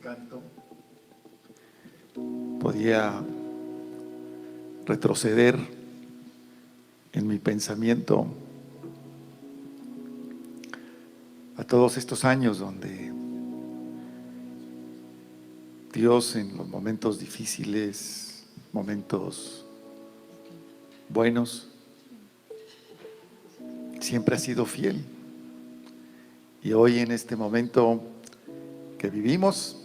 canto, podía retroceder en mi pensamiento a todos estos años donde Dios, en los momentos difíciles, momentos buenos, siempre ha sido fiel. Y hoy, en este momento que vivimos,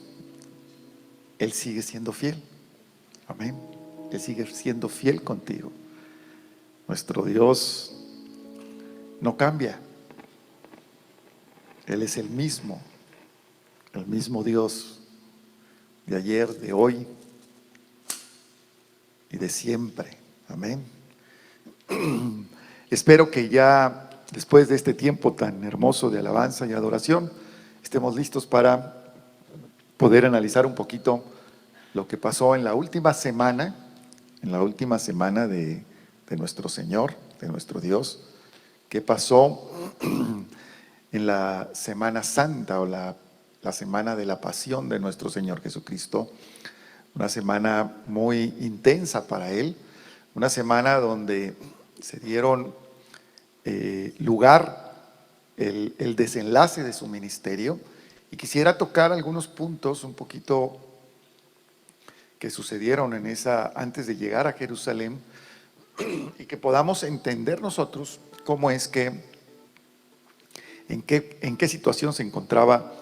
Él sigue siendo fiel. Amén. Él sigue siendo fiel contigo. Nuestro Dios no cambia. Él es el mismo Dios de ayer, de hoy y de siempre. Amén. Espero que ya después de este tiempo tan hermoso de alabanza y adoración, estemos listos para poder analizar un poquito lo que pasó en la última semana de nuestro Señor, de nuestro Dios. ¿Qué pasó en la Semana Santa o la semana de la pasión de nuestro Señor Jesucristo? Una semana muy intensa para Él, una semana donde se dieron lugar el desenlace de su ministerio, y quisiera tocar algunos puntos un poquito que sucedieron antes de llegar a Jerusalén, y que podamos entender nosotros cómo es que, en qué situación se encontraba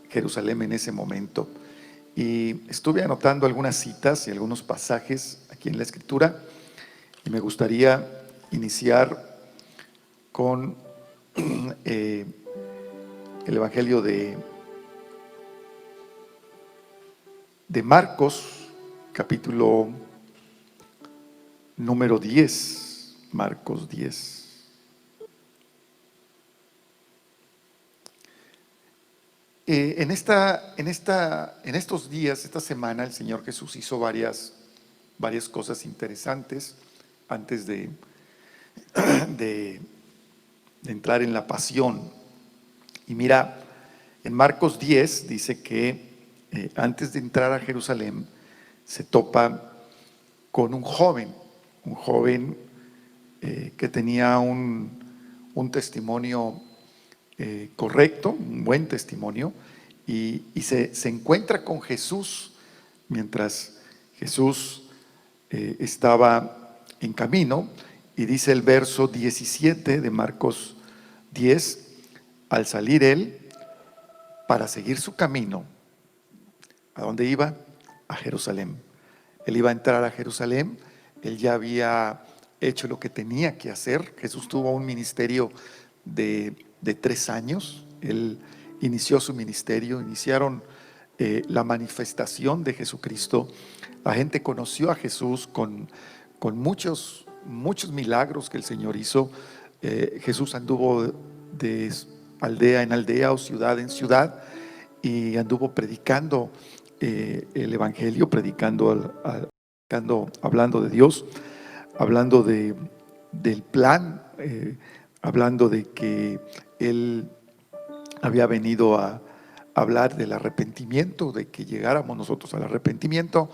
Jerusalén en ese momento. Y estuve anotando algunas citas y algunos pasajes aquí en la Escritura, y me gustaría iniciar con el Evangelio de Marcos, capítulo número 10, Marcos 10. En estos días, esta semana, el Señor Jesús hizo varias cosas interesantes antes de entrar en la pasión. Y mira, en Marcos 10 dice que antes de entrar a Jerusalén se topa con un joven que tenía un testimonio correcto, un buen testimonio, y se encuentra con Jesús mientras Jesús estaba en camino. Y dice el verso 17 de Marcos 10: al salir él para seguir su camino, ¿a dónde iba? A Jerusalén. Él iba a entrar a Jerusalén. Él ya había hecho lo que tenía que hacer. Jesús tuvo un ministerio de 3 años. Él inició su ministerio, iniciaron la manifestación de Jesucristo. La gente conoció a Jesús con muchos milagros que el Señor hizo. Jesús anduvo de aldea en aldea o ciudad en ciudad, y anduvo predicando el Evangelio, hablando de Dios, hablando del plan, hablando de que Él había venido a hablar del arrepentimiento, de que llegáramos nosotros al arrepentimiento.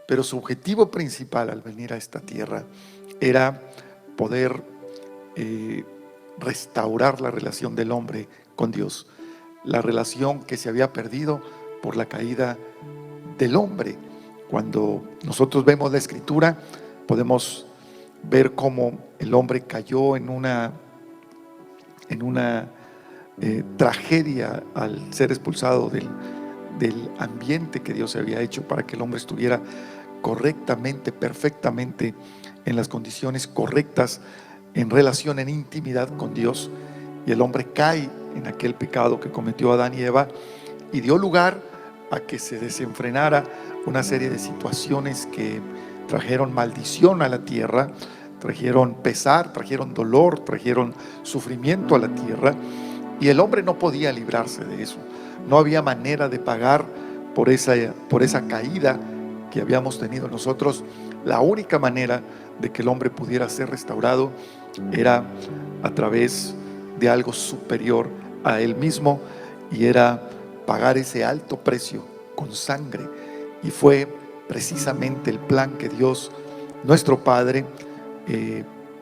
Pero su objetivo principal al venir a esta tierra era poder restaurar la relación del hombre con Dios, la relación que se había perdido por la caída del hombre. Cuando nosotros vemos la Escritura, podemos ver cómo el hombre cayó en una tragedia al ser expulsado del ambiente que Dios había hecho para que el hombre estuviera correctamente, perfectamente, en las condiciones correctas, en relación, en intimidad con Dios. Y el hombre cae en aquel pecado que cometió Adán y Eva, y dio lugar a que se desenfrenara una serie de situaciones que trajeron maldición a la tierra, trajeron pesar, trajeron dolor, trajeron sufrimiento a la tierra. Y el hombre no podía librarse de eso. No había manera de pagar por esa caída que habíamos tenido nosotros. La única manera de que el hombre pudiera ser restaurado era a través de algo superior a él mismo, y era pagar ese alto precio con sangre. Y fue precisamente el plan que Dios, nuestro Padre,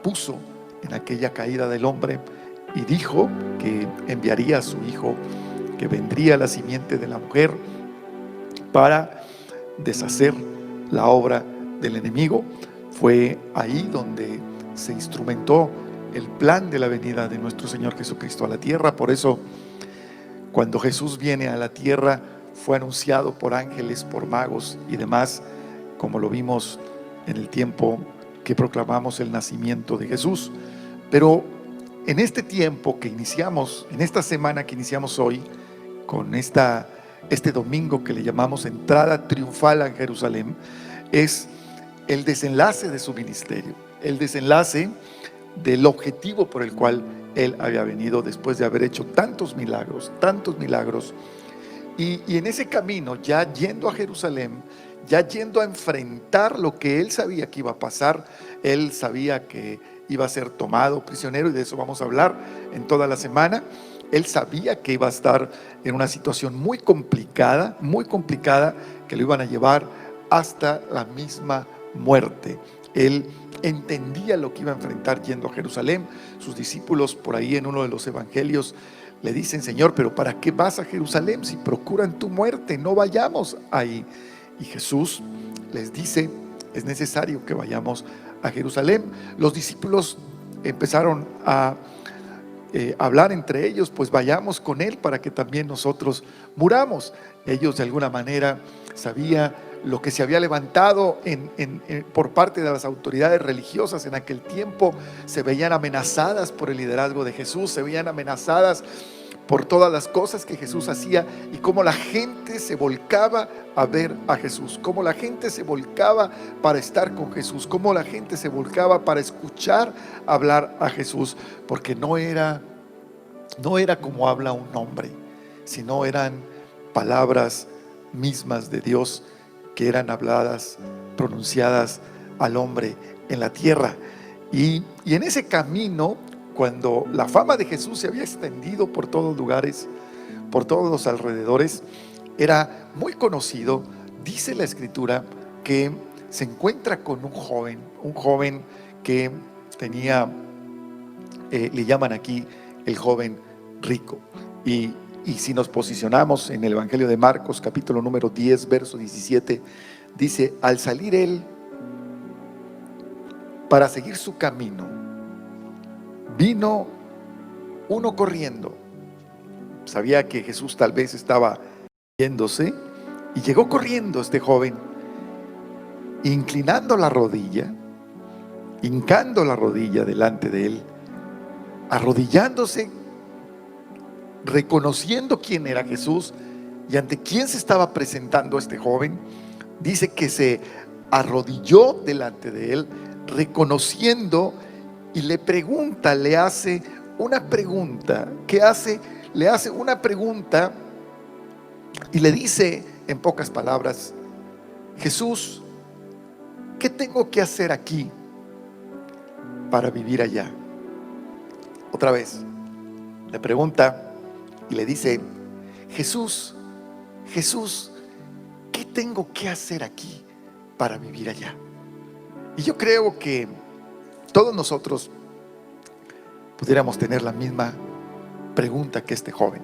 puso en aquella caída del hombre, y dijo que enviaría a su Hijo, que vendría la simiente de la mujer para deshacer la obra del enemigo. Fue ahí donde se instrumentó el plan de la venida de nuestro Señor Jesucristo a la tierra. Por eso, cuando Jesús viene a la tierra, fue anunciado por ángeles, por magos y demás, como lo vimos en el tiempo que proclamamos el nacimiento de Jesús. Pero en este tiempo que iniciamos, en esta semana que iniciamos hoy, con este domingo que le llamamos entrada triunfal a Jerusalén, es el desenlace de su ministerio, el desenlace del objetivo por el cual Él había venido después de haber hecho tantos milagros. Y en ese camino, ya yendo a Jerusalén, ya yendo a enfrentar lo que Él sabía que iba a pasar, Él sabía que iba a ser tomado prisionero, y de eso vamos a hablar en toda la semana. Él sabía que iba a estar en una situación muy complicada, que lo iban a llevar hasta la misma muerte. Él entendía lo que iba a enfrentar yendo a Jerusalén. Sus discípulos, por ahí en uno de los evangelios, le dicen: Señor, pero ¿para qué vas a Jerusalén si procuran tu muerte? No vayamos ahí. Y Jesús les dice: es necesario que vayamos a Jerusalén. Los discípulos empezaron a hablar entre ellos: pues vayamos con Él para que también nosotros muramos. Ellos de alguna manera sabían lo que se había levantado por parte de las autoridades religiosas en aquel tiempo. Se veían amenazadas por el liderazgo de Jesús, se veían amenazadas por todas las cosas que Jesús hacía, y cómo la gente se volcaba a ver a Jesús, cómo la gente se volcaba para estar con Jesús, cómo la gente se volcaba para escuchar hablar a Jesús, porque no era como habla un hombre, sino eran palabras mismas de Dios que eran habladas, pronunciadas al hombre en la tierra. Y en ese camino, cuando la fama de Jesús se había extendido por todos lugares, por todos los alrededores, era muy conocido. Dice la Escritura que se encuentra con un joven que tenía, le llaman aquí el joven rico. Y si nos posicionamos en el Evangelio de Marcos, capítulo número 10, verso 17, dice: al salir él para seguir su camino, vino uno corriendo. Sabía que Jesús tal vez estaba yéndose, y llegó corriendo este joven, inclinando la rodilla, hincando la rodilla delante de él, arrodillándose, reconociendo quién era Jesús y ante quién se estaba presentando este joven. Dice que se arrodilló delante de él, reconociendo, y le pregunta, le hace una pregunta. ¿Qué hace? Le hace una pregunta y le dice en pocas palabras: Jesús, ¿qué tengo que hacer aquí para vivir allá? Otra vez le pregunta y le dice: Jesús, ¿qué tengo que hacer aquí para vivir allá? Y yo creo que todos nosotros pudiéramos tener la misma pregunta que este joven: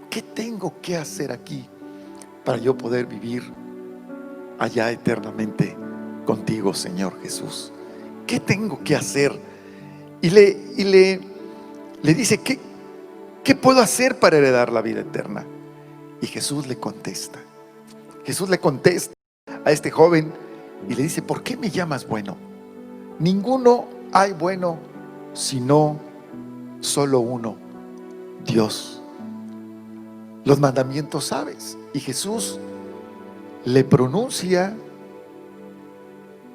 ¿qué tengo que hacer aquí para yo poder vivir allá eternamente contigo, Señor Jesús? ¿Qué tengo que hacer? Y le dice: ¿Qué puedo hacer para heredar la vida eterna? Y Jesús le contesta a este joven y le dice: ¿por qué me llamas bueno? Ninguno hay bueno sino solo uno, Dios. Los mandamientos sabes. Y Jesús le pronuncia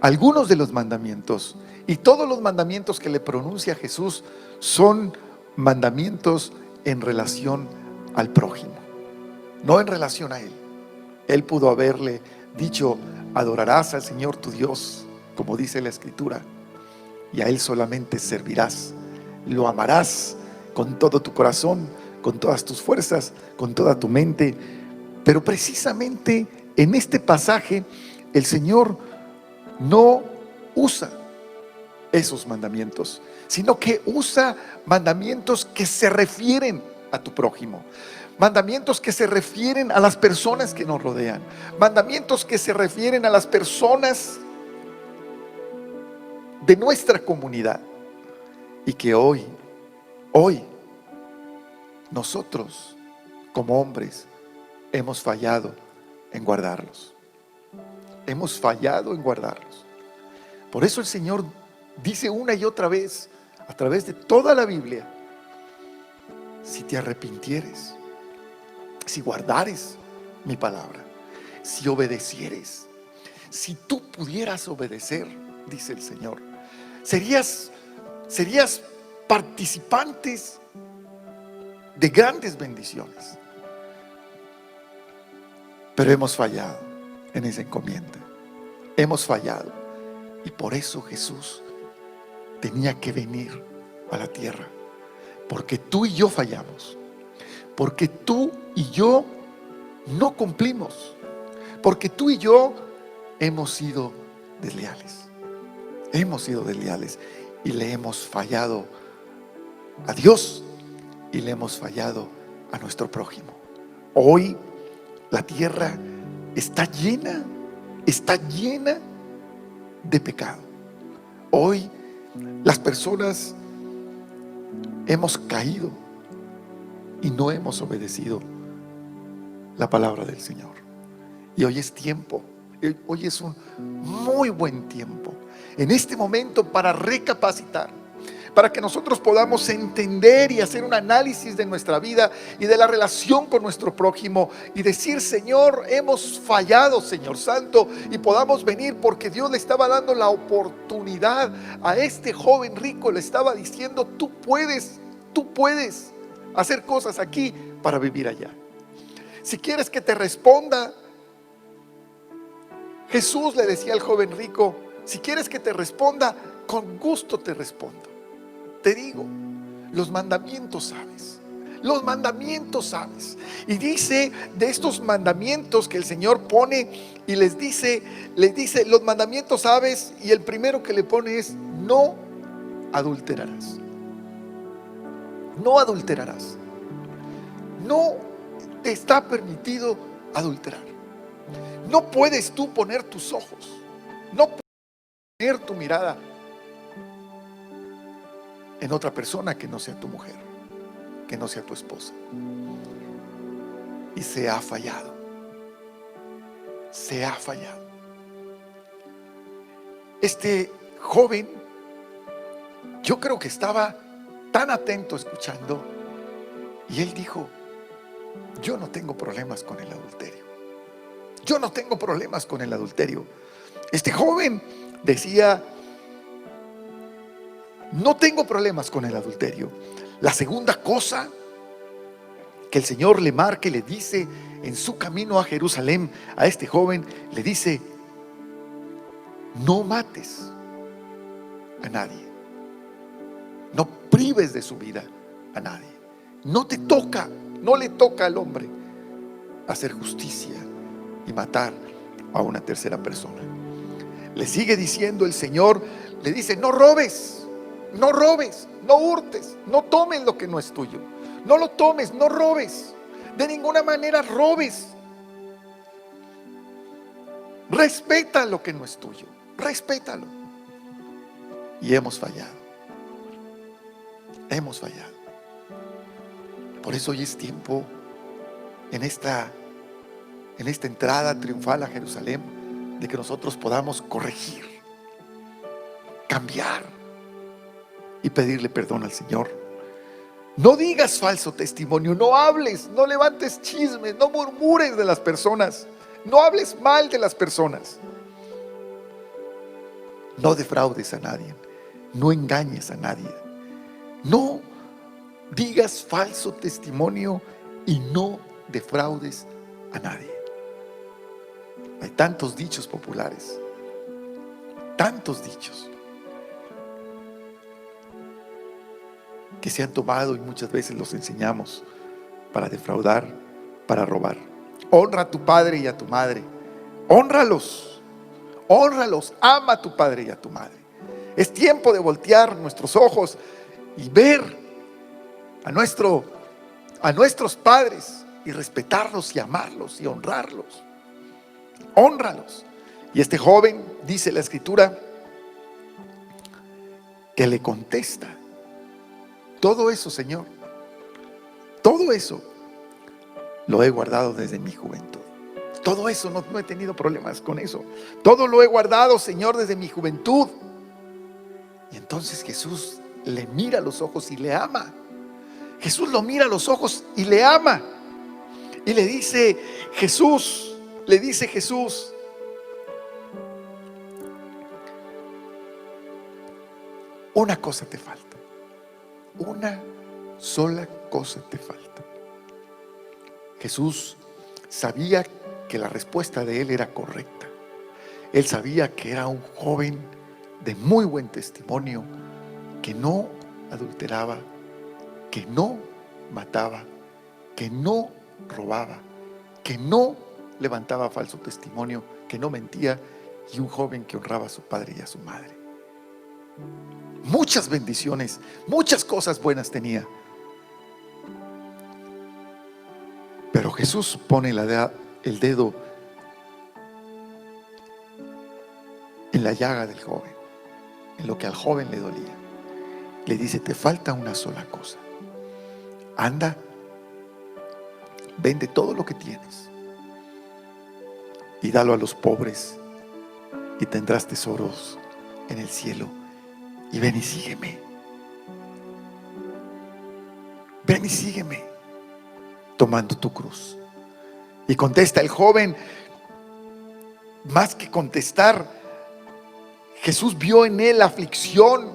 algunos de los mandamientos, y todos los mandamientos que le pronuncia Jesús son mandamientos en relación al prójimo, no en relación a Él. Él pudo haberle dicho: adorarás al Señor tu Dios, como dice la Escritura, y a Él solamente servirás, lo amarás con todo tu corazón, con todas tus fuerzas, con toda tu mente. Pero precisamente en este pasaje el Señor no usa esos mandamientos, sino que usa mandamientos que se refieren a tu prójimo, mandamientos que se refieren a las personas que nos rodean, mandamientos que se refieren a las personas de nuestra comunidad, y que hoy nosotros como hombres hemos fallado en guardarlos. Hemos fallado en guardarlos. Por eso el Señor dice una y otra vez, a través de toda la Biblia: si te arrepintieres, si guardares mi palabra, si obedecieres, si tú pudieras obedecer, dice el Señor, serías participantes de grandes bendiciones. Pero hemos fallado en esa encomienda. Hemos fallado. Y por eso Jesús tenía que venir a la tierra. Porque tú y yo fallamos. Porque tú y yo no cumplimos. Porque tú y yo hemos sido desleales. Hemos sido desleales. Y le hemos fallado a Dios. Y le hemos fallado a nuestro prójimo. Hoy la tierra está llena de pecado. Hoy las personas hemos caído y no hemos obedecido la palabra del Señor. Y hoy es tiempo, hoy es un muy buen tiempo en este momento para recapacitar, para que nosotros podamos entender y hacer un análisis de nuestra vida y de la relación con nuestro prójimo y decir: Señor, hemos fallado, Señor Santo, y podamos venir, porque Dios le estaba dando la oportunidad a este joven rico. Le estaba diciendo: tú puedes hacer cosas aquí para vivir allá. Si quieres que te responda, Jesús le decía al joven rico: si quieres que te responda, con gusto te respondo. Te digo, los mandamientos sabes. Los mandamientos sabes. Y dice de estos mandamientos que el Señor pone, y les dice, los mandamientos sabes, y el primero que le pone es: no adulterarás. No adulterarás. No te está permitido adulterar. No puedes tú poner tus ojos, no puedes poner tu mirada en otra persona que no sea tu mujer, que no sea tu esposa. Y se ha fallado. Se ha fallado. Este joven, yo creo que estaba tan atento escuchando, y él dijo: yo no tengo problemas con el adulterio. Yo no tengo problemas con el adulterio. Este joven decía: no tengo problemas con el adulterio. La segunda cosa que el Señor le marca y le dice en su camino a Jerusalén a este joven, le dice: no mates a nadie. No prives de su vida a nadie. No le toca al hombre hacer justicia y matar a una tercera persona. Le sigue diciendo el Señor, le dice: no robes, no hurtes, no tomes lo que no es tuyo. No lo tomes, no robes. De ninguna manera robes. Respeta lo que no es tuyo. Respétalo. Y hemos fallado. Hemos fallado. Por eso hoy es tiempo, en esta entrada triunfal a Jerusalén, de que nosotros podamos corregir, cambiar y pedirle perdón al Señor. No digas falso testimonio, no hables, no levantes chismes, no murmures de las personas, no hables mal de las personas. No defraudes a nadie, no engañes a nadie, no digas falso testimonio y no defraudes a nadie. Hay tantos dichos populares, tantos dichos que se han tomado y muchas veces los enseñamos para defraudar, para robar. Honra a tu padre y a tu madre. Hónralos, hónralos, ama a tu padre y a tu madre. Es tiempo de voltear nuestros ojos y ver a nuestros padres y respetarlos y amarlos y honrarlos. Hónralos. Y este joven, dice la escritura, que le contesta: todo eso, Señor, todo eso lo he guardado desde mi juventud. Todo eso, no he tenido problemas con eso. Todo lo he guardado, Señor, desde mi juventud. Y entonces Jesús le mira a los ojos y le ama. Jesús lo mira a los ojos y le ama. Y le dice Jesús, una cosa te falta. Una sola cosa te falta. Jesús sabía que la respuesta de él era correcta. Él sabía que era un joven de muy buen testimonio, que no adulteraba, que no mataba, que no robaba, que no levantaba falso testimonio, que no mentía, y un joven que honraba a su padre y a su madre. Muchas bendiciones, muchas cosas buenas tenía. Pero Jesús pone el dedo en la llaga del joven, en lo que al joven le dolía. Le dice: te falta una sola cosa. Anda, vende todo lo que tienes y dalo a los pobres, y tendrás tesoros en el cielo. Y ven y sígueme. Ven y sígueme, tomando tu cruz. Y contesta el joven. Más que contestar, Jesús vio en él aflicción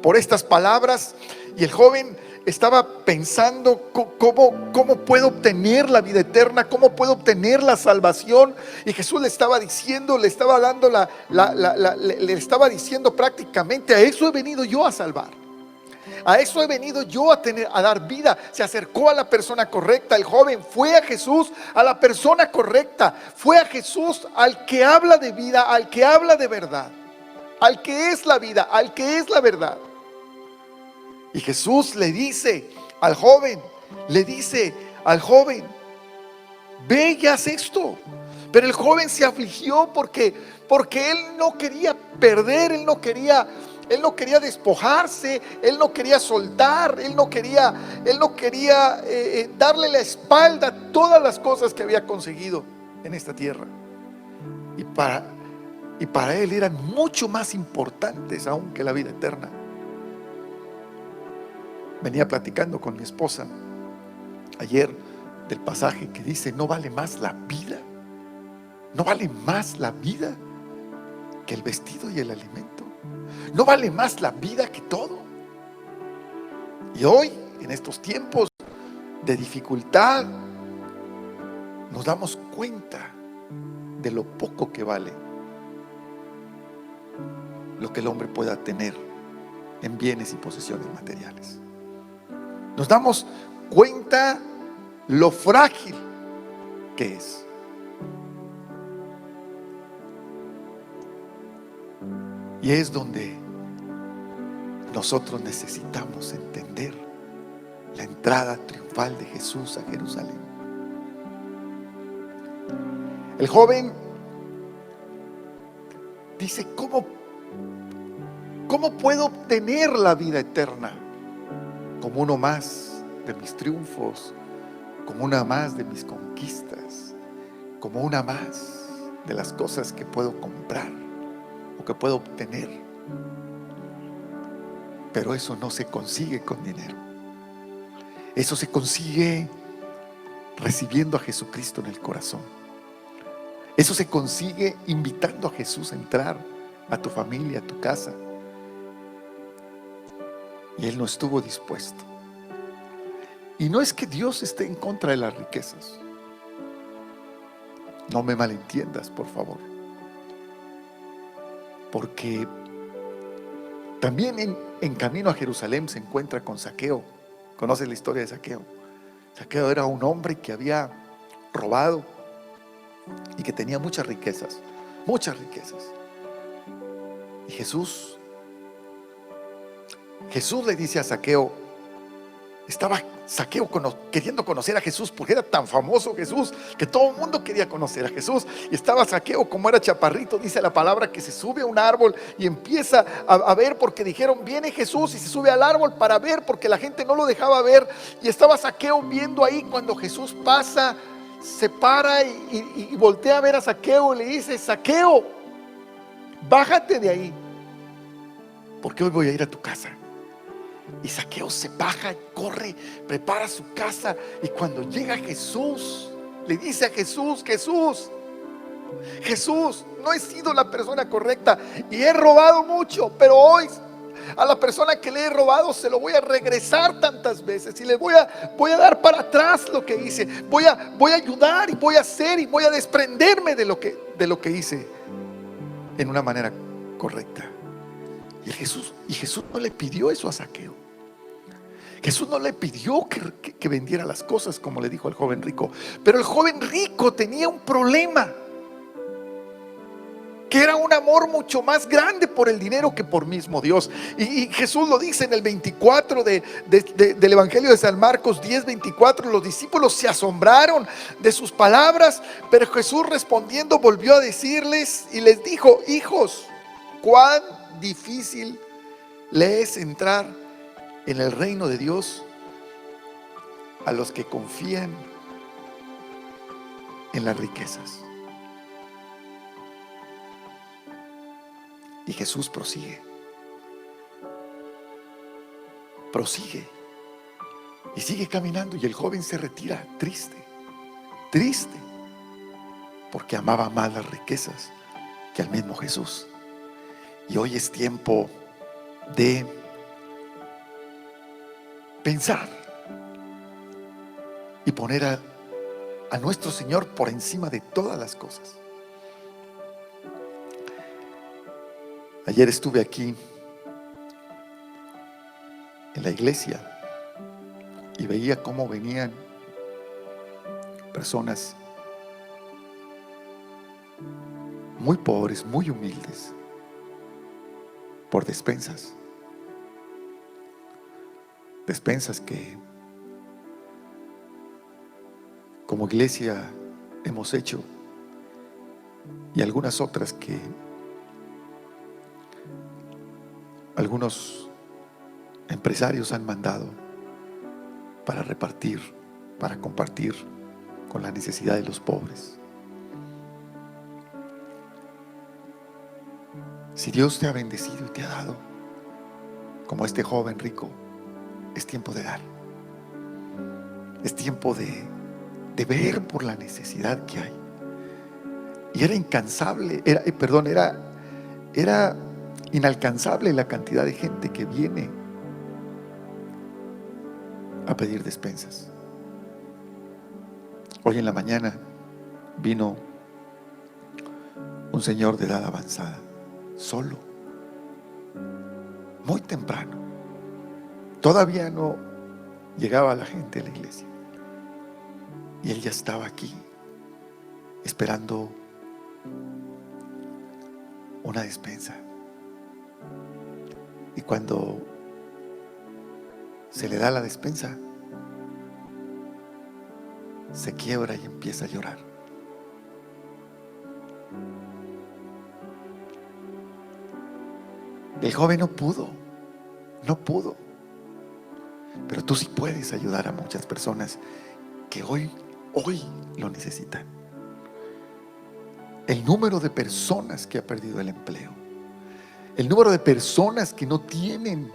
por estas palabras, y el joven estaba pensando: ¿cómo puedo obtener la vida eterna? ¿Cómo puedo obtener la salvación? Y Jesús le estaba diciendo, le estaba diciendo prácticamente: a eso he venido yo a salvar. A eso he venido yo a dar vida. Se acercó a la persona correcta. El joven fue a Jesús, a la persona correcta. Fue a Jesús, al que habla de vida, al que habla de verdad, al que es la vida, al que es la verdad. Y Jesús le dice al joven, ve y haz esto. Pero el joven se afligió porque él no quería perder, él no quería despojarse, él no quería soltar, él no quería darle la espalda a todas las cosas que había conseguido en esta tierra. Y para él eran mucho más importantes aún que la vida eterna. Venía platicando con mi esposa ayer del pasaje que dice: no vale más la vida, no vale más la vida que el vestido y el alimento, no vale más la vida que todo. Y hoy, en estos tiempos de dificultad, nos damos cuenta de lo poco que vale lo que el hombre pueda tener en bienes y posesiones materiales. Nos damos cuenta lo frágil que es. Y es donde nosotros necesitamos entender la entrada triunfal de Jesús a Jerusalén. El joven dice: ¿cómo puedo obtener la vida eterna? Como uno más de mis triunfos, como una más de mis conquistas, como una más de las cosas que puedo comprar o que puedo obtener. Pero eso no se consigue con dinero. Eso se consigue recibiendo a Jesucristo en el corazón. Eso se consigue invitando a Jesús a entrar a tu familia, a tu casa. Y Él no estuvo dispuesto. Y no es que Dios esté en contra de las riquezas. No me malentiendas, por favor. Porque también en camino a Jerusalén se encuentra con Zaqueo. ¿Conoces la historia de Zaqueo? Zaqueo era un hombre que había robado, y que tenía muchas riquezas, muchas riquezas. Y Jesús le dice a Zaqueo, estaba Zaqueo queriendo conocer a Jesús porque era tan famoso Jesús que todo el mundo quería conocer a Jesús. Y estaba Zaqueo, como era chaparrito, dice la palabra, que se sube a un árbol y empieza a ver, porque dijeron viene Jesús, y se sube al árbol para ver porque la gente no lo dejaba ver. Y estaba Zaqueo viendo ahí. Cuando Jesús pasa, se para y voltea a ver a Zaqueo y le dice: Zaqueo, bájate de ahí, porque hoy voy a ir a tu casa. Y Zaqueo se baja, corre, prepara su casa, y cuando llega Jesús, le dice a Jesús: Jesús, no he sido la persona correcta y he robado mucho, pero hoy a la persona que le he robado se lo voy a regresar tantas veces, y le voy a dar para atrás lo que hice. Voy a ayudar, y voy a hacer, y voy a desprenderme de lo que hice en una manera correcta. Y Jesús no le pidió eso a Zaqueo. Jesús no le pidió que vendiera las cosas, como le dijo al joven rico. Pero el joven rico tenía un problema, que era un amor mucho más grande por el dinero que por mismo Dios. Y Jesús lo dice en el 24 del Evangelio de San Marcos 10:24. Los discípulos se asombraron de sus palabras, pero Jesús respondiendo volvió a decirles y les dijo: hijos, cuán difícil le es entrar en el reino de Dios a los que confían en las riquezas. Y Jesús prosigue y sigue caminando, y el joven se retira triste, porque amaba más las riquezas que al mismo Jesús. Y hoy es tiempo de pensar y poner a nuestro Señor por encima de todas las cosas. Ayer estuve aquí en la iglesia y veía cómo venían personas muy pobres, muy humildes, por despensas que como iglesia hemos hecho, y algunas otras que algunos empresarios han mandado para repartir, para compartir con la necesidad de los pobres. Si Dios te ha bendecido y te ha dado, como este joven rico, es tiempo de dar. Es tiempo de ver por la necesidad que hay. Y era inalcanzable la cantidad de gente que viene a pedir despensas. Hoy en la mañana vino un señor de edad avanzada, solo, muy temprano. Todavía no llegaba la gente a la iglesia, y él ya estaba aquí esperando una despensa. Y cuando se le da la despensa, se quiebra y empieza a llorar. El joven no pudo, pero tú sí puedes ayudar a muchas personas que hoy lo necesitan. El número de personas que ha perdido el empleo, el número de personas que no tienen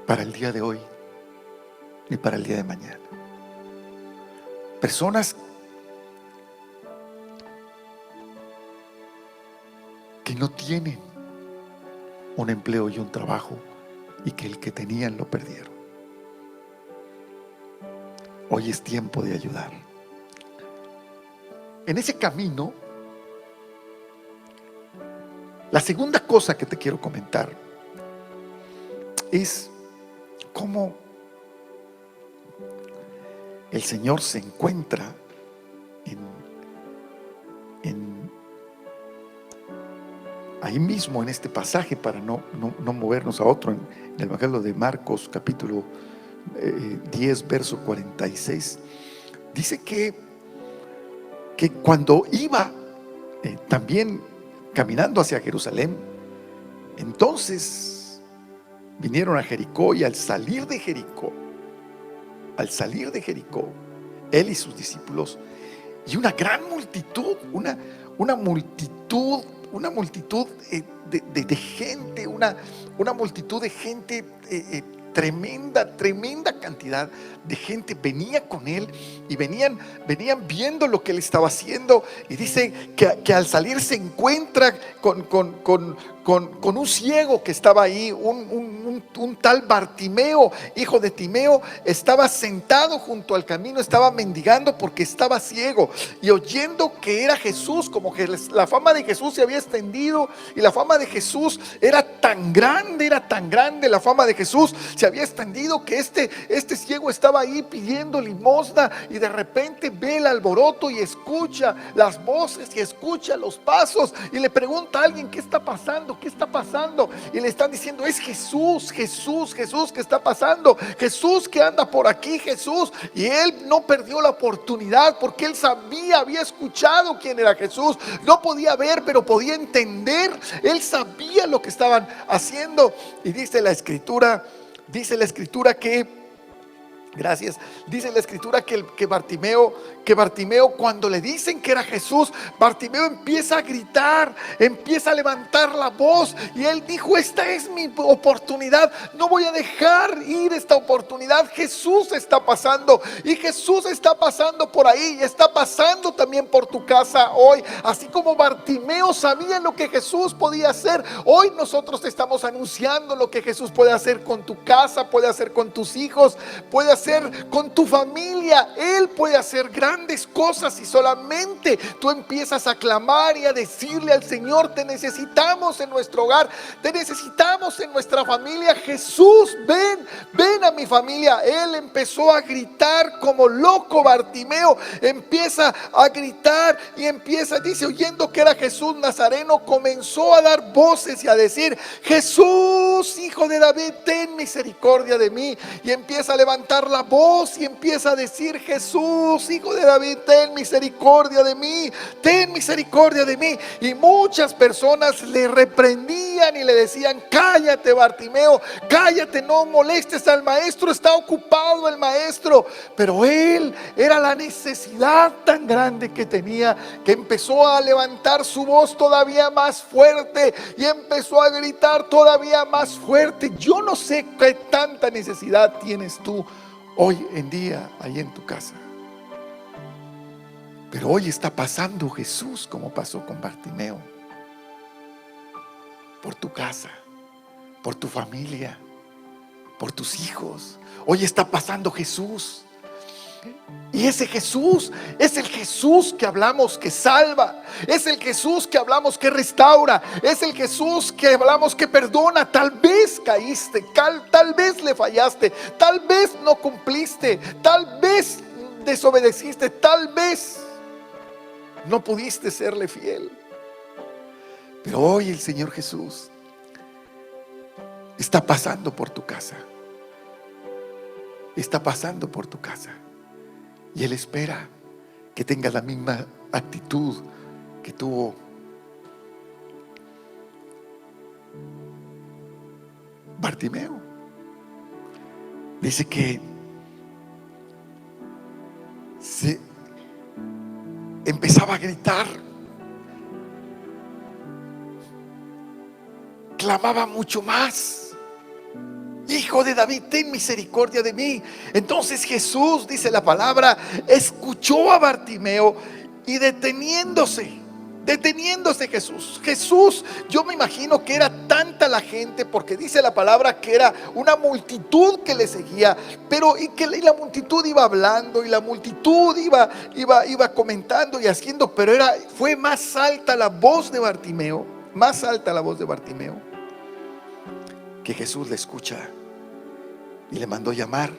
para el día de hoy ni para el día de mañana. Personas que no tienen un empleo y un trabajo, y que el que tenían lo perdieron. Hoy es tiempo de ayudar. En ese camino, la segunda cosa que te quiero comentar es cómo el Señor se encuentra en ahí mismo en este pasaje, para no movernos a otro, en el Evangelio de Marcos capítulo 10 verso 46, dice que cuando iba también caminando hacia Jerusalén, entonces vinieron a Jericó, y al salir de Jericó, él y sus discípulos, y una gran multitud, una multitud de gente, una multitud de gente, tremenda cantidad de gente venía con él, y venían viendo lo que él estaba haciendo. Y dice que al salir se encuentra con un ciego que estaba ahí, un tal Bartimeo, hijo de Timeo. Estaba sentado junto al camino, estaba mendigando porque estaba ciego, y oyendo que era Jesús, como que la fama de Jesús se había extendido, y la fama de Jesús era tan grande la fama de Jesús se había extendido, que este ciego estaba ahí pidiendo limosna, y de repente ve el alboroto y escucha las voces y escucha los pasos, y le pregunta a alguien: ¿qué está pasando? ¿Qué está pasando? Y le están diciendo: es Jesús que está pasando, Jesús que anda por aquí, Jesús. Y él no perdió la oportunidad, porque él había escuchado quién era Jesús. No podía ver, pero podía entender. Él sabía lo que estaban haciendo. Y dice la escritura que, gracias, dice la escritura que Bartimeo, cuando le dicen que era Jesús, Bartimeo empieza a gritar, empieza a levantar la voz, y él dijo: esta es mi oportunidad, no voy a dejar ir esta oportunidad. Jesús está pasando, y Jesús está pasando por ahí, y está pasando también por tu casa hoy. Así como Bartimeo sabía lo que Jesús podía hacer, hoy nosotros te estamos anunciando lo que Jesús puede hacer con tu casa, puede hacer con tus hijos, puede hacer con tu familia. Él puede hacer grandes cosas, y solamente tú empiezas a clamar y a decirle al Señor: te necesitamos en nuestro hogar, te necesitamos en nuestra familia. Jesús, ven a mi familia. Él empezó a gritar como loco. Bartimeo empieza a gritar, y dice, oyendo que era Jesús Nazareno, comenzó a dar voces y a decir: Jesús, hijo de David, ten misericordia de mí. Y empieza a levantar la voz y empieza a decir: Jesús, hijo de David, ten misericordia de mí, ten misericordia de mí. Y muchas personas le reprendían y le decían: cállate, Bartimeo, cállate, no molestes al maestro, está ocupado el maestro. Pero él, era la necesidad tan grande que tenía, que empezó a levantar su voz todavía más fuerte, y empezó a gritar todavía más fuerte. Yo no sé qué tanta necesidad tienes tú hoy en día ahí en tu casa, pero hoy está pasando Jesús, como pasó con Bartimeo, por tu casa, por tu familia, por tus hijos. Hoy está pasando Jesús. Y ese Jesús es el Jesús que hablamos que salva, es el Jesús que hablamos que restaura, es el Jesús que hablamos que perdona. Tal vez caíste, tal vez le fallaste, tal vez no cumpliste, tal vez desobedeciste, tal vez no pudiste serle fiel. Pero hoy el Señor Jesús está pasando por tu casa, está pasando por tu casa. Y Él espera que tengas la misma actitud que tuvo Bartimeo. Dice que se empezaba a gritar, clamaba mucho más: Hijo de David, ten misericordia de mí. Entonces Jesús, dice la palabra, escuchó a Bartimeo, y deteniéndose Jesús, yo me imagino que era tanta la gente, porque dice la palabra que era una multitud que le seguía, pero y la multitud iba hablando, y la multitud iba comentando y haciendo, pero fue más alta la voz de Bartimeo, que Jesús le escucha y le mandó llamar.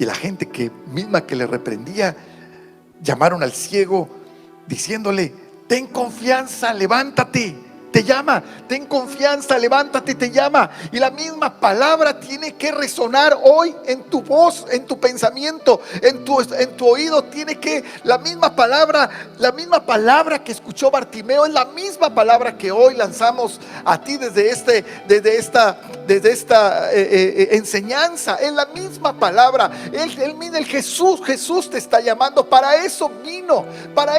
Y la gente misma que le reprendía, llamaron al ciego diciéndole: ten confianza, levántate, te llama. Ten confianza, levántate, te llama. Y la misma palabra tiene que resonar hoy en tu voz, en tu pensamiento, en tu oído. Tiene que, la misma palabra que escuchó Bartimeo es la misma palabra que hoy lanzamos a ti desde esta enseñanza. Es la misma palabra. El Jesús te está llamando. Para eso vino, para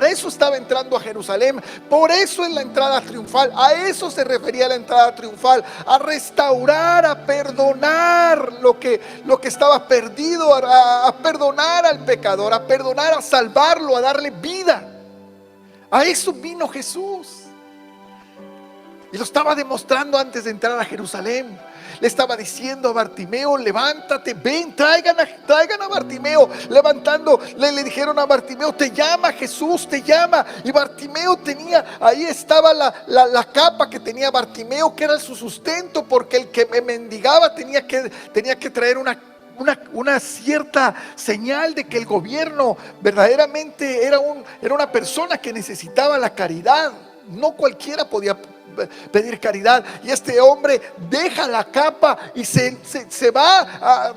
eso estaba entrando a Jerusalén. Por eso es la entrada triunfal. A eso se refería la entrada triunfal: a restaurar, a perdonar lo que estaba perdido, a perdonar al pecador, a perdonar, a salvarlo, a darle vida. A eso vino Jesús. Y lo estaba demostrando antes de entrar a Jerusalén. Le estaba diciendo a Bartimeo: levántate, ven, traigan a Bartimeo. Levantando, le dijeron a Bartimeo: te llama Jesús, te llama. Y Bartimeo ahí estaba la capa que tenía Bartimeo, que era su sustento, porque el que mendigaba tenía que traer una cierta señal de que el gobierno verdaderamente era una persona que necesitaba la caridad. No cualquiera podía pedir caridad. Y este hombre deja la capa y se va a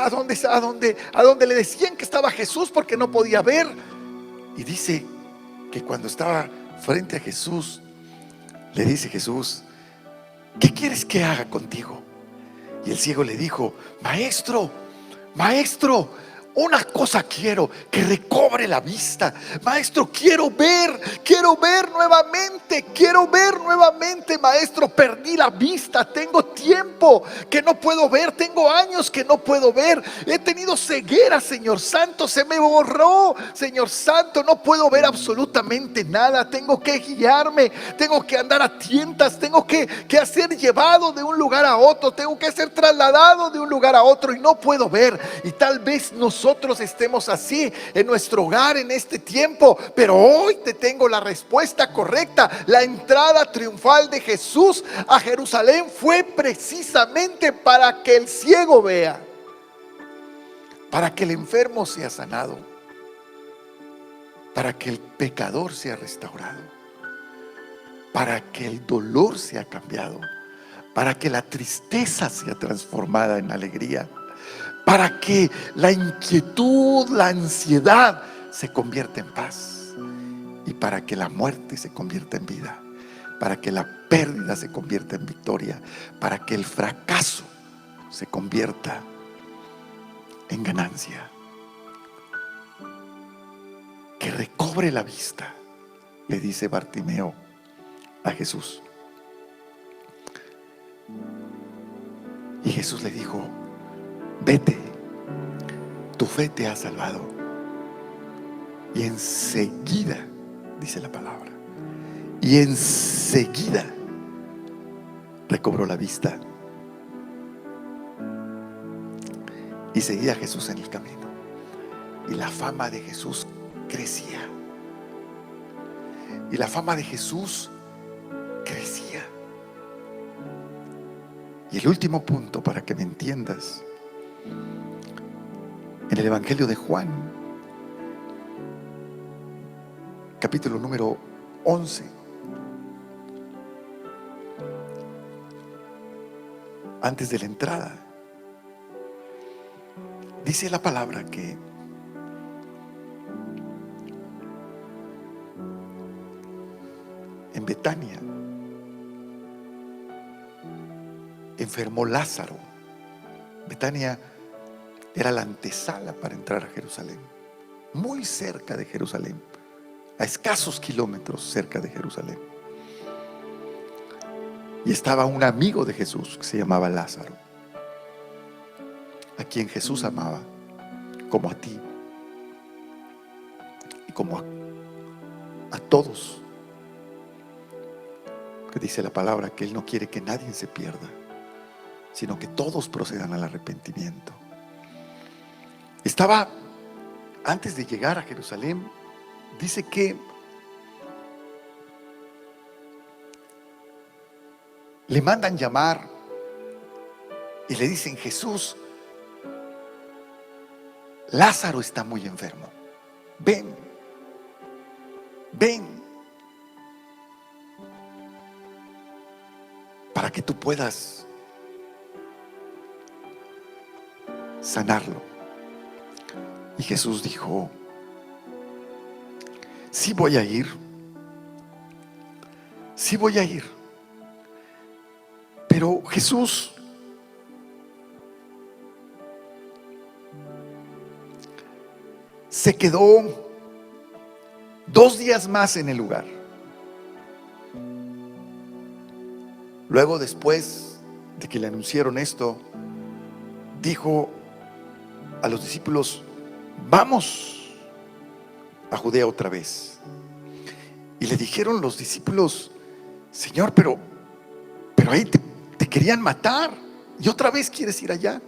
donde le decían que estaba Jesús, porque no podía ver. Y dice que cuando estaba frente a Jesús, le dice Jesús: ¿qué quieres que haga contigo? Y el ciego le dijo: maestro, una cosa quiero, que recobre la vista. Maestro, quiero ver nuevamente, maestro. Perdí la vista, tengo tiempo que no puedo ver, tengo años que no puedo ver. He tenido ceguera, Señor Santo, se me borró, Señor Santo, no puedo ver absolutamente nada. Tengo que guiarme, tengo que andar a tientas, tengo que ser llevado de un lugar a otro, tengo que ser trasladado de un lugar a otro y no puedo ver. Y tal vez nosotros estemos así en nuestro hogar en este tiempo, pero hoy te tengo la respuesta correcta. La entrada triunfal de Jesús a Jerusalén fue precisamente para que el ciego vea, para que el enfermo sea sanado, para que el pecador sea restaurado, para que el dolor sea cambiado, para que la tristeza sea transformada en alegría, para que la inquietud, la ansiedad se convierta en paz, y para que la muerte se convierta en vida, para que la pérdida se convierta en victoria, para que el fracaso se convierta en ganancia. Que recobre la vista, le dice Bartimeo a Jesús. Y Jesús le dijo: vete, tu fe te ha salvado. Y enseguida, dice la palabra, y enseguida recobró la vista y seguía a Jesús en el camino. Y la fama de Jesús crecía. Y la fama de Jesús crecía. Y el último punto, para que me entiendas, en el Evangelio de Juan, capítulo número 11, antes de la entrada, dice la palabra que en Betania enfermó Lázaro. Betania era la antesala para entrar a Jerusalén, muy cerca de Jerusalén, a escasos kilómetros cerca de Jerusalén. Y estaba un amigo de Jesús que se llamaba Lázaro, a quien Jesús amaba como a ti y como a todos, que dice la palabra que Él no quiere que nadie se pierda, sino que todos procedan al arrepentimiento. Estaba, antes de llegar a Jerusalén, dice que le mandan llamar y le dicen: Jesús, Lázaro está muy enfermo. Ven, ven, para que tú puedas sanarlo. Y Jesús dijo: sí voy a ir, sí voy a ir. Pero Jesús se quedó 2 días más en el lugar. Luego, después de que le anunciaron esto, dijo a los discípulos: vamos a Judea otra vez. Y le dijeron los discípulos: Señor, pero ahí te querían matar y otra vez quieres ir allá.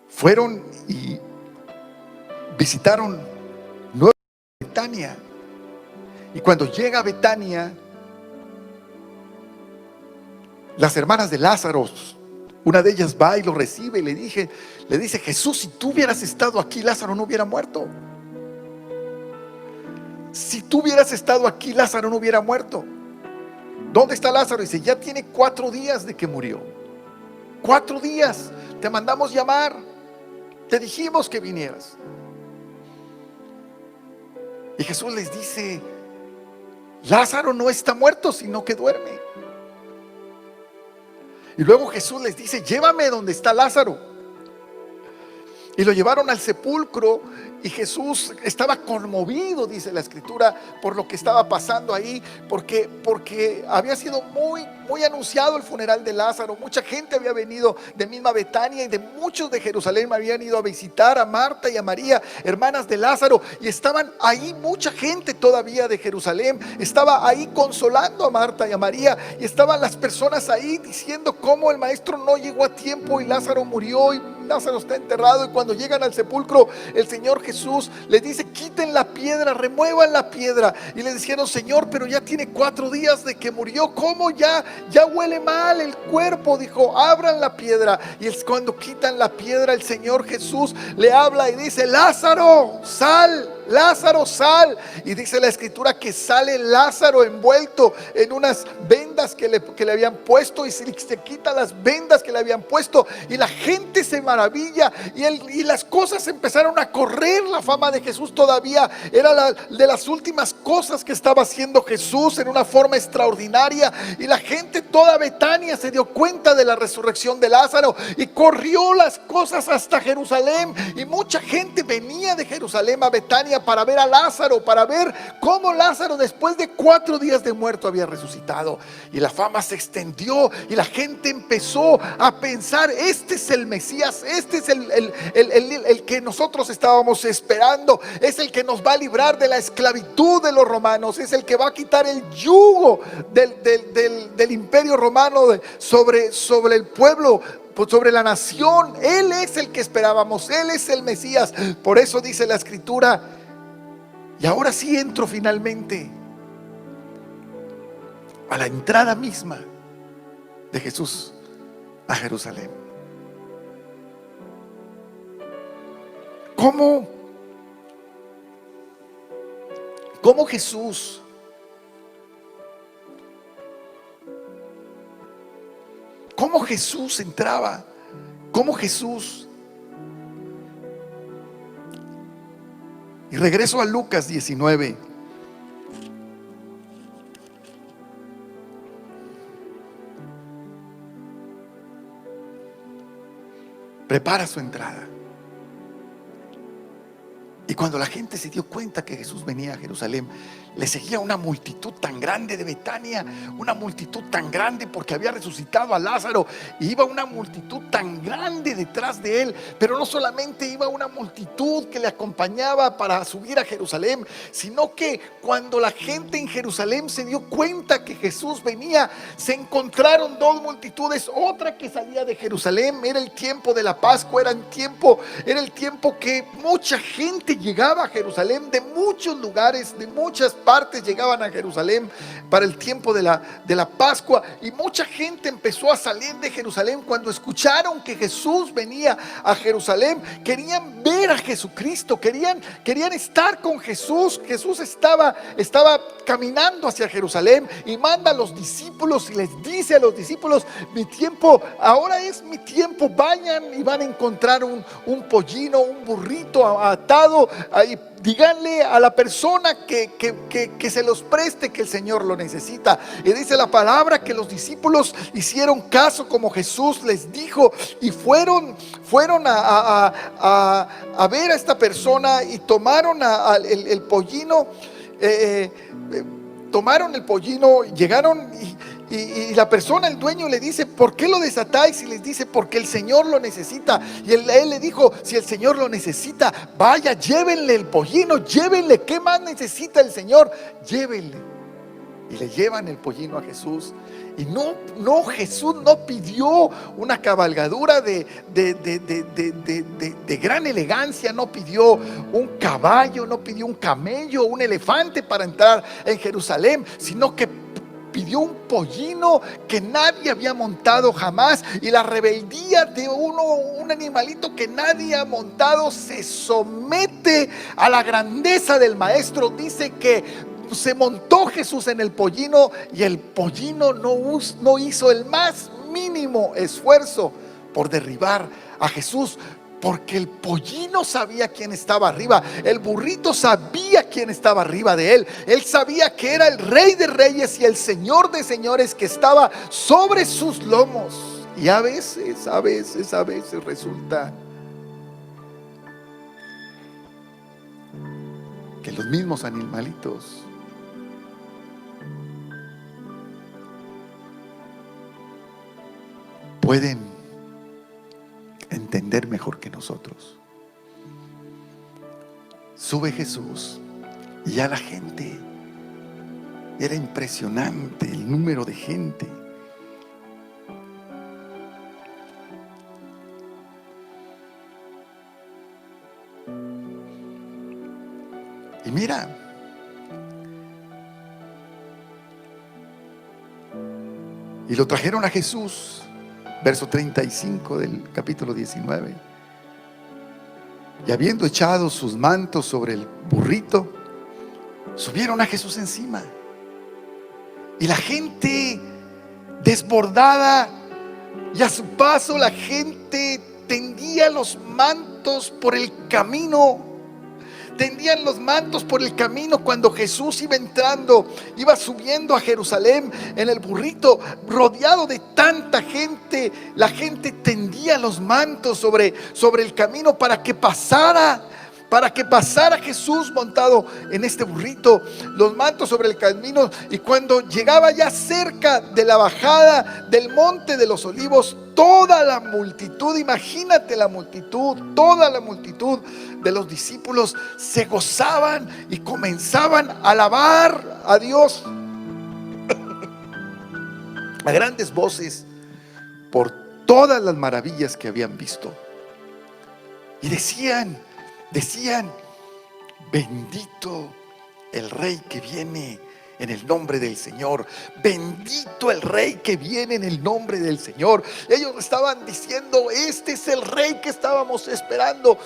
Fueron y visitaron nuevamente Betania. Y cuando llega a Betania, las hermanas de Lázaro, una de ellas va y lo recibe y le dice: Jesús, si tú hubieras estado aquí, Lázaro no hubiera muerto. Si tú hubieras estado aquí, Lázaro no hubiera muerto. ¿Dónde está Lázaro? Dice: ya tiene 4 días de que murió. 4 días. Te mandamos llamar. Te dijimos que vinieras. Y Jesús les dice: Lázaro no está muerto, sino que duerme. Y luego Jesús les dice: llévame donde está Lázaro. Y lo llevaron al sepulcro. Y Jesús estaba conmovido, dice la Escritura, por lo que estaba pasando ahí, porque había sido muy anunciado el funeral de Lázaro. Mucha gente había venido de misma Betania y de muchos de Jerusalén habían ido a visitar a Marta y a María, hermanas de Lázaro, y estaban ahí mucha gente todavía de Jerusalén. Estaba ahí consolando a Marta y a María, y estaban las personas ahí diciendo cómo el maestro no llegó a tiempo y Lázaro murió y Lázaro está enterrado. Y cuando llegan al sepulcro, el Señor Jesús les dice: quiten la piedra, remuevan la piedra. Y le dijeron: Señor, pero ya tiene 4 días de que murió, ¿cómo ya huele mal el cuerpo? Dijo: abran la piedra. Y cuando quitan la piedra, el Señor Jesús le habla y dice: Lázaro, sal. Lázaro, sal. Y dice la Escritura que sale Lázaro envuelto en unas vendas que le habían puesto, y se quita las vendas que le habían puesto, y la gente se maravilla, y las cosas empezaron a correr. La fama de Jesús todavía era de las últimas cosas que estaba haciendo Jesús en una forma extraordinaria, y la gente, toda Betania, se dio cuenta de la resurrección de Lázaro y corrió las cosas hasta Jerusalén. Y mucha gente venía de Jerusalén a Betania para ver a Lázaro, para ver cómo Lázaro, después de 4 días de muerto, había resucitado. Y la fama se extendió y la gente empezó a pensar: este es el Mesías, este es el que nosotros estábamos esperando, es el que nos va a librar de la esclavitud de los romanos, es el que va a quitar el yugo del imperio romano sobre el pueblo, sobre la nación. Él es el que esperábamos, Él es el Mesías. Por eso dice la Escritura: y ahora sí entro finalmente a la entrada misma de Jesús a Jerusalén. ¿Cómo Jesús entraba? ¿Cómo Jesús? Y regreso a Lucas 19. Prepara su entrada. Y cuando la gente se dio cuenta que Jesús venía a Jerusalén, le seguía una multitud tan grande de Betania, una multitud tan grande porque había resucitado a Lázaro, y iba una multitud tan grande detrás de él. Pero no solamente iba una multitud que le acompañaba para subir a Jerusalén, sino que cuando la gente en Jerusalén se dio cuenta que Jesús venía, se encontraron 2 multitudes. Otra que salía de Jerusalén, era el tiempo de la Pascua, era el tiempo que mucha gente llegaba a Jerusalén de muchos lugares, de muchas partes llegaban a Jerusalén para el tiempo de la Pascua, y mucha gente empezó a salir de Jerusalén cuando escucharon que Jesús venía a Jerusalén. Querían ver a Jesucristo, querían estar con Jesús. Jesús estaba caminando hacia Jerusalén y manda a los discípulos y les dice a los discípulos: mi tiempo, ahora es mi tiempo, vayan y van a encontrar un pollino, un burrito atado ahí. Díganle a la persona que se los preste, que el Señor lo necesita. Y dice la palabra que los discípulos hicieron caso como Jesús les dijo, y fueron a ver a esta persona, y tomaron el pollino. Tomaron el pollino, llegaron, y la persona, el dueño, le dice: ¿por qué lo desatáis? Y les dice: porque el Señor lo necesita. Y él le dijo: si el Señor lo necesita, vaya, llévenle el pollino, llévenle. ¿Qué más necesita el Señor? Llévenle. Y le llevan el pollino a Jesús. Y Jesús no pidió una cabalgadura de gran elegancia, no pidió un caballo, no pidió un camello, un elefante para entrar en Jerusalén, sino que pidió un pollino que nadie había montado jamás. Y la rebeldía de un animalito que nadie ha montado se somete a la grandeza del maestro. Dice que se montó Jesús en el pollino, y el pollino no hizo el más mínimo esfuerzo por derribar a Jesús, porque el pollino sabía quién estaba arriba. El burrito sabía quién estaba arriba de él. Él sabía que era el Rey de Reyes y el Señor de Señores, que estaba sobre sus lomos. Y a veces resulta que los mismos animalitos pueden entender mejor que nosotros. Sube Jesús, y ya la gente, era impresionante el número de gente. Y mira, y lo trajeron a Jesús. Verso 35 del capítulo 19. Y habiendo echado sus mantos sobre el burrito, subieron a Jesús encima. Y la gente desbordada, y a su paso la gente tendía los mantos por el camino. Tendían los mantos por el camino cuando Jesús iba entrando, iba subiendo a Jerusalén en el burrito, rodeado de tanta gente. La gente tendía los mantos sobre el camino para que pasara Jesús montado en este burrito, los mantos sobre el camino. Y cuando llegaba ya cerca de la bajada del monte de los olivos, toda la multitud, imagínate la multitud, toda la multitud de los discípulos se gozaban y comenzaban a alabar a Dios a grandes voces por todas las maravillas que habían visto. Y decían: bendito el Rey que viene en el nombre del Señor, bendito el Rey que viene en el nombre del Señor. Ellos estaban diciendo: este es el Rey que estábamos esperando,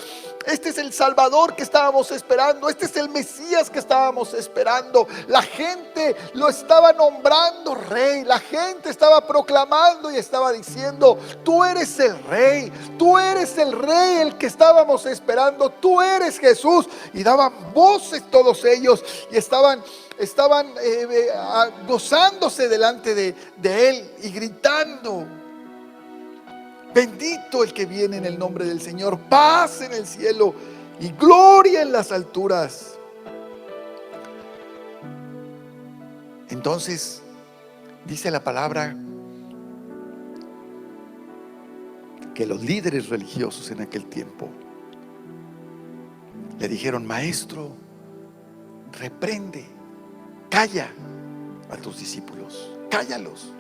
este es el Salvador que estábamos esperando, este es el Mesías que estábamos esperando. La gente lo estaba nombrando Rey, la gente estaba proclamando y estaba diciendo: tú eres el Rey, tú eres el Rey, el que estábamos esperando, tú eres Jesús. Y daban voces todos ellos, y estaban gozándose delante de Él y gritando: bendito el que viene en el nombre del Señor, paz en el cielo y gloria en las alturas. Entonces dice la palabra que los líderes religiosos en aquel tiempo le dijeron: maestro, reprende, calla a tus discípulos, cállalos.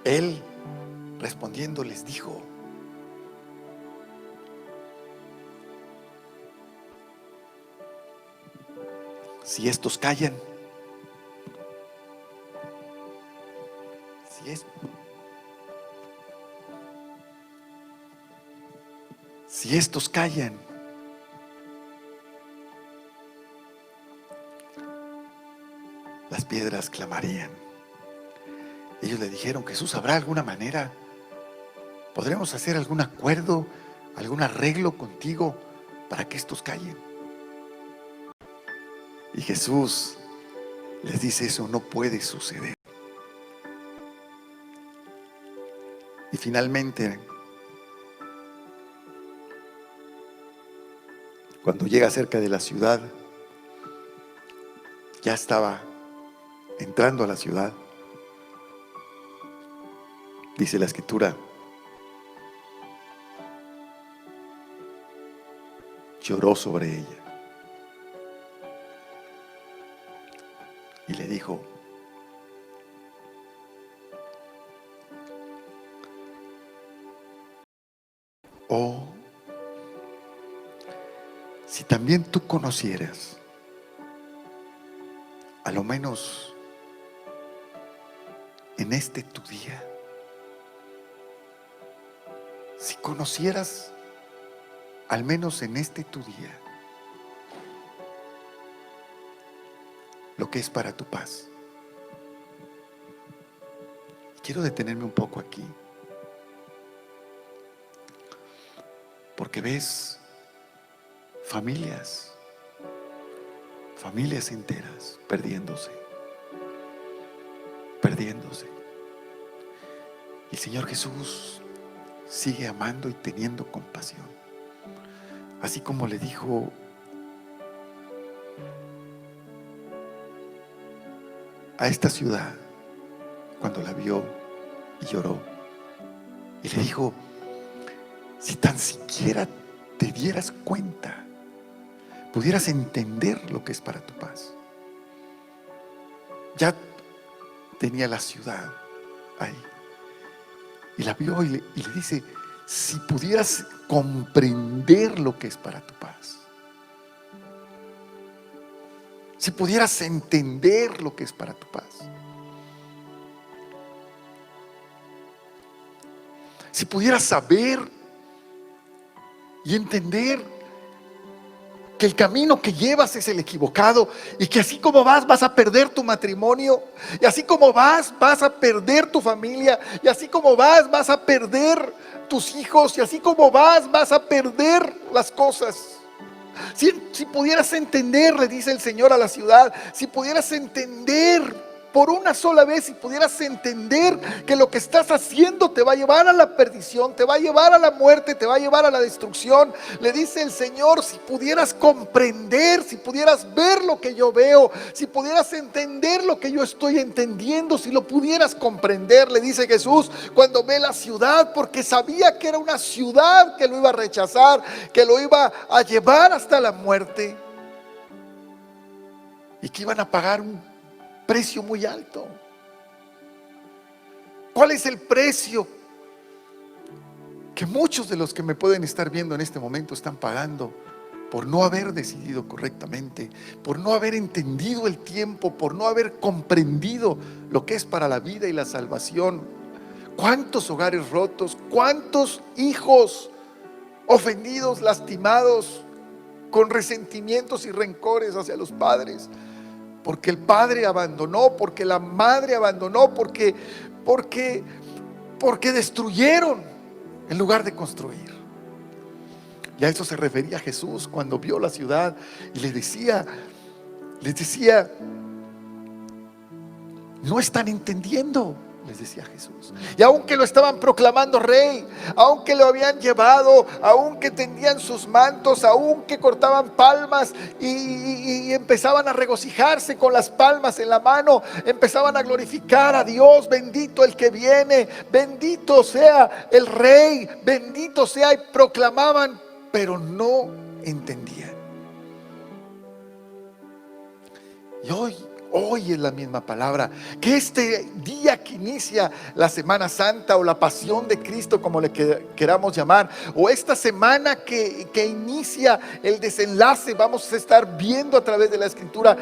Él, respondiendo, les dijo: si estos callan, si estos callan, las piedras clamarían. Ellos le dijeron: Jesús, ¿habrá alguna manera? ¿Podremos hacer algún acuerdo, algún arreglo contigo para que estos callen? Y Jesús les dice: eso no puede suceder. Y finalmente, cuando llega cerca de la ciudad, ya estaba entrando a la ciudad, dice la Escritura, lloró sobre ella y le dijo: oh, si también tú conocieras, a lo menos en este tu día, si conocieras al menos en este tu día lo que es para tu paz. Quiero detenerme un poco aquí, porque ves familias enteras perdiéndose. Y el Señor Jesús sigue amando y teniendo compasión. Así como le dijo a esta ciudad cuando la vio y lloró, y le dijo: si tan siquiera te dieras cuenta, pudieras entender lo que es para tu paz. Ya tenía la ciudad ahí, y la vio y le dice: si pudieras comprender lo que es para tu paz, si pudieras entender lo que es para tu paz, si pudieras saber y entender que el camino que llevas es el equivocado, y que así como vas a perder tu matrimonio, y así como vas a perder tu familia, y así como vas a perder tus hijos, y así como vas a perder las cosas. Si pudieras entender, le dice el Señor a la ciudad, si pudieras entender por una sola vez, si pudieras entender que lo que estás haciendo te va a llevar a la perdición, te va a llevar a la muerte, te va a llevar a la destrucción, le dice el Señor: si pudieras comprender, si pudieras ver lo que yo veo, si pudieras entender lo que yo estoy entendiendo, si lo pudieras comprender, le dice Jesús, cuando ve la ciudad, porque sabía que era una ciudad que lo iba a rechazar, que lo iba a llevar hasta la muerte, y que iban a pagar un precio muy alto. ¿Cuál es el precio que muchos de los que me pueden estar viendo en este momento están pagando por no haber decidido correctamente, por no haber entendido el tiempo, por no haber comprendido lo que es para la vida y la salvación? ¿Cuántos hogares rotos? ¿Cuántos hijos ofendidos, lastimados, con resentimientos y rencores hacia los padres? Porque el padre abandonó, porque la madre abandonó, porque destruyeron en lugar de construir. Y a eso se refería Jesús cuando vio la ciudad y les decía: no están entendiendo, les decía Jesús. Y aunque lo estaban proclamando rey, aunque lo habían llevado, aunque tendían sus mantos, aunque cortaban palmas y empezaban a regocijarse con las palmas en la mano, empezaban a glorificar a Dios: bendito el que viene, bendito sea el rey, bendito sea, y proclamaban, pero no entendían. Y hoy es la misma palabra. Que este día que inicia la Semana Santa o la Pasión de Cristo, como le queramos llamar, o esta semana que inicia el desenlace, vamos a estar viendo a través de la Escritura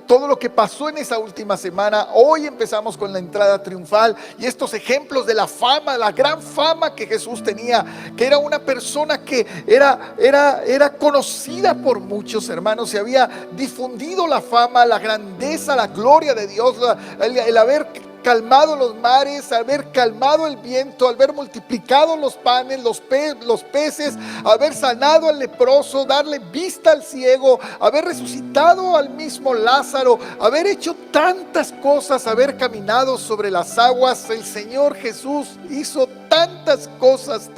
todo lo que pasó en esa última semana. Hoy empezamos con la entrada triunfal y estos ejemplos de la fama, la gran fama que Jesús tenía, que era una persona que era conocida por muchos, hermanos. Se había difundido la fama, la grandeza, la gloria de Dios, el haber calmado los mares, haber calmado el viento, haber multiplicado los panes, los peces, haber sanado al leproso, darle vista al ciego, haber resucitado al mismo Lázaro, haber hecho tantas cosas, haber caminado sobre las aguas. El Señor Jesús hizo tantas cosas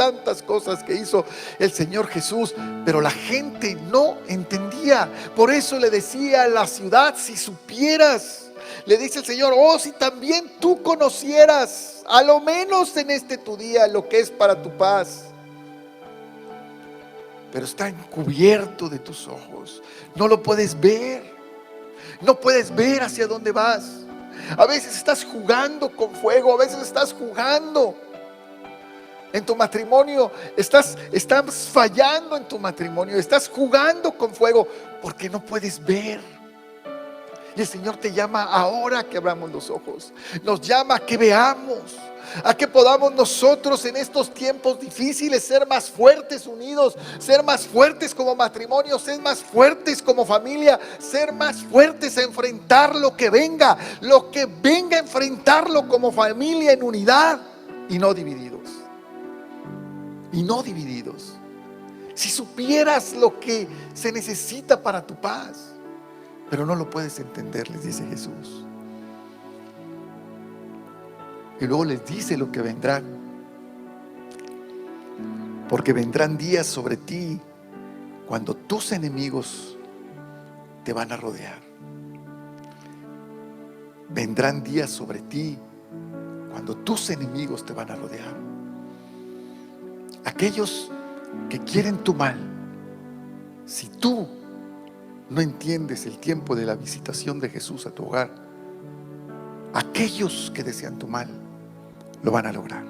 que hizo el Señor Jesús, pero la gente no entendía. Por eso le decía a la ciudad: si supieras, le dice el Señor, oh, si también tú conocieras, a lo menos en este tu día, lo que es para tu paz. Pero está encubierto de tus ojos, no lo puedes ver, no puedes ver hacia dónde vas. A veces estás jugando con fuego, a veces estás jugando en tu matrimonio, estás fallando en tu matrimonio, estás jugando con fuego porque no puedes ver. Y el Señor te llama ahora que abramos los ojos, nos llama a que veamos, a que podamos nosotros en estos tiempos difíciles ser más fuertes unidos, ser más fuertes como matrimonio, ser más fuertes como familia, ser más fuertes a enfrentar lo que venga, a enfrentarlo como familia en unidad y no divididos. Si supieras lo que se necesita para tu paz, pero no lo puedes entender, les dice Jesús. Y luego les dice lo que vendrá. Porque vendrán días sobre ti cuando tus enemigos te van a rodear. Vendrán días sobre ti cuando tus enemigos te van a rodear. Aquellos que quieren tu mal. Si tú no entiendes el tiempo de la visitación de Jesús a tu hogar, aquellos que desean tu mal lo van a lograr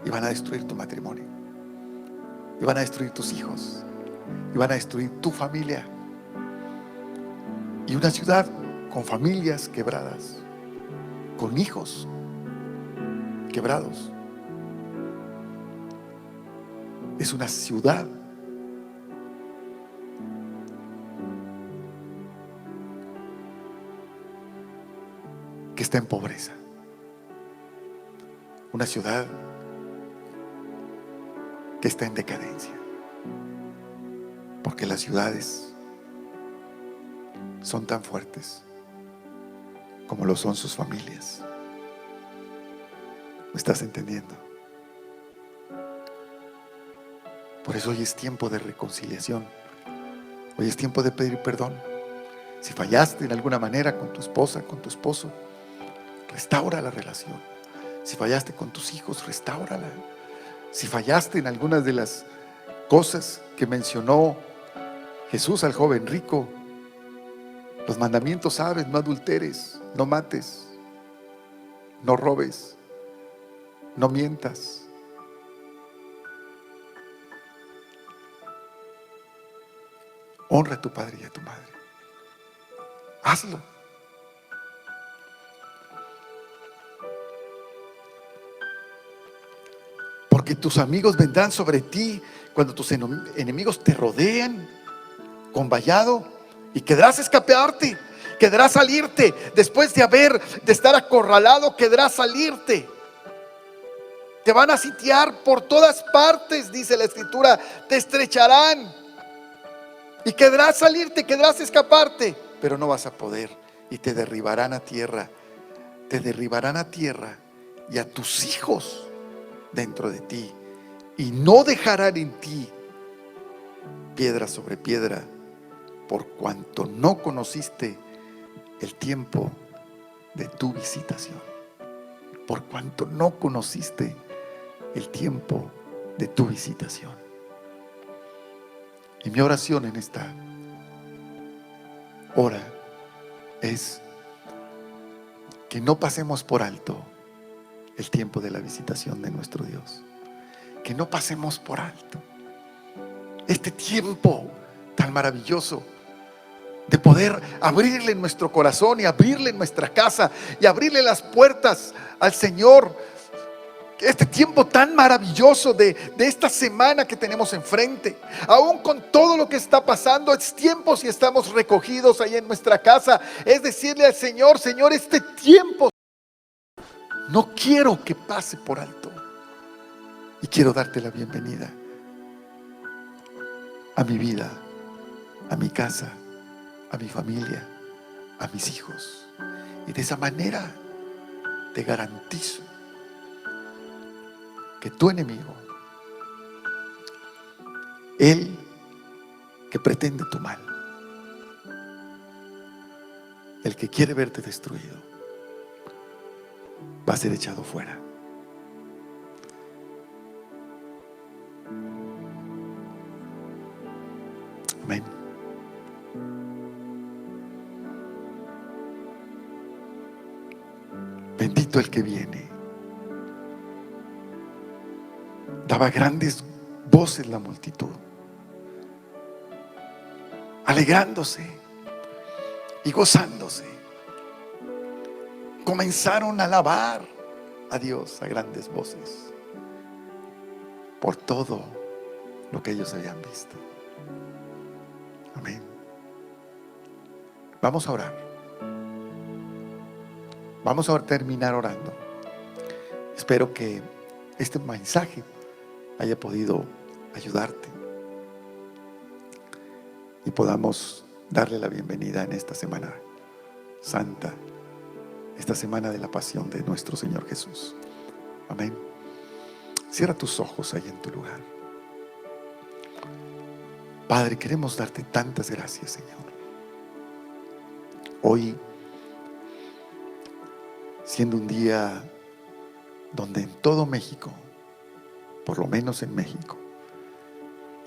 y van a destruir tu matrimonio, y van a destruir tus hijos, y van a destruir tu familia. Y una ciudad con familias quebradas, con hijos quebrados, es una ciudad que está en pobreza, una ciudad que está en decadencia, porque las ciudades son tan fuertes como lo son sus familias. ¿Me estás entendiendo? Por eso hoy es tiempo de reconciliación, hoy es tiempo de pedir perdón. Si fallaste en alguna manera con tu esposa, con tu esposo, restaura la relación. Si fallaste con tus hijos, restáurala. Si fallaste en algunas de las cosas que mencionó Jesús al joven rico, los mandamientos sabes: no adulteres, no mates, no robes, no mientas. Honra a tu padre y a tu madre. Hazlo. Porque tus amigos vendrán sobre ti cuando tus enemigos te rodean con vallado, y querrás escaparte, querrás salirte. Después de estar acorralado, querrás salirte. Te van a sitiar por todas partes, dice la Escritura. Te estrecharán y querrás salirte, querrás escaparte, pero no vas a poder, y te derribarán a tierra. Te derribarán a tierra y a tus hijos dentro de ti, y no dejarán en ti piedra sobre piedra, por cuanto no conociste el tiempo de tu visitación. Por cuanto no conociste el tiempo de tu visitación. Y mi oración en esta hora es que no pasemos por alto el tiempo de la visitación de nuestro Dios. Que no pasemos por alto este tiempo tan maravilloso de poder abrirle nuestro corazón y abrirle nuestra casa y abrirle las puertas al Señor. Este tiempo tan maravilloso de esta semana que tenemos enfrente, aún con todo lo que está pasando, es tiempo, si estamos recogidos ahí en nuestra casa, es decirle al Señor: Señor, este tiempo no quiero que pase por alto, y quiero darte la bienvenida a mi vida, a mi casa, a mi familia, a mis hijos. Y de esa manera te garantizo que tu enemigo, él que pretende tu mal, el que quiere verte destruido, va a ser echado fuera. Amén. Bendito el que viene. Daba grandes voces la multitud, alegrándose y gozándose. Comenzaron a alabar a Dios a grandes voces por todo lo que ellos habían visto. Amén. Vamos a orar. Vamos a terminar orando. Espero que este mensaje haya podido ayudarte y podamos darle la bienvenida en esta semana santa, esta semana de la pasión de nuestro Señor Jesús. Amén. Cierra tus ojos ahí en tu lugar. Padre, queremos darte tantas gracias, Señor. Hoy, siendo un día donde en todo México, por lo menos en México,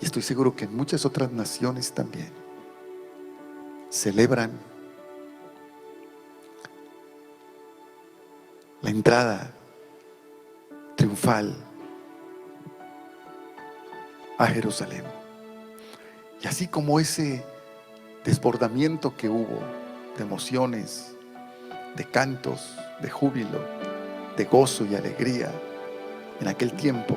y estoy seguro que en muchas otras naciones también, celebran la entrada triunfal a Jerusalén. Y así como ese desbordamiento que hubo de emociones, de cantos, de júbilo, de gozo y alegría en aquel tiempo,